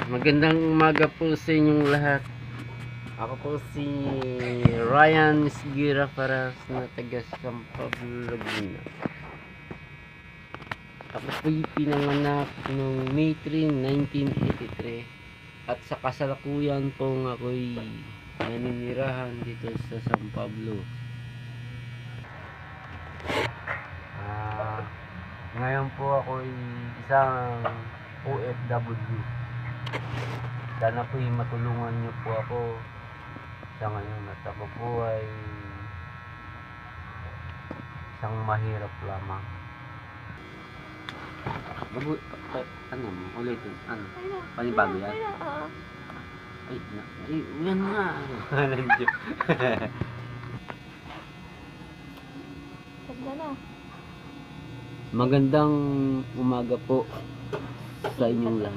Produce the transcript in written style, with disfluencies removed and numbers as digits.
Magandang umaga po sa inyong lahat. Ako po si Ryan Esguira Paras na taga San Pablo, Laguna. Ako po'y pinanganak noong May 3, 1983 at sa kasalukuyan pong ako'y naninirahan dito sa San Pablo. Ngayon po ako'y isang OFW. Sana po'y matulungan niyo po ako sa ngayon at ako po ay isang mahirap lamang. Ano mo? Ulitin. Ano? Panibago yan? Ay, yan nga. Nandiyo. Magandang umaga po sa inyong lahat.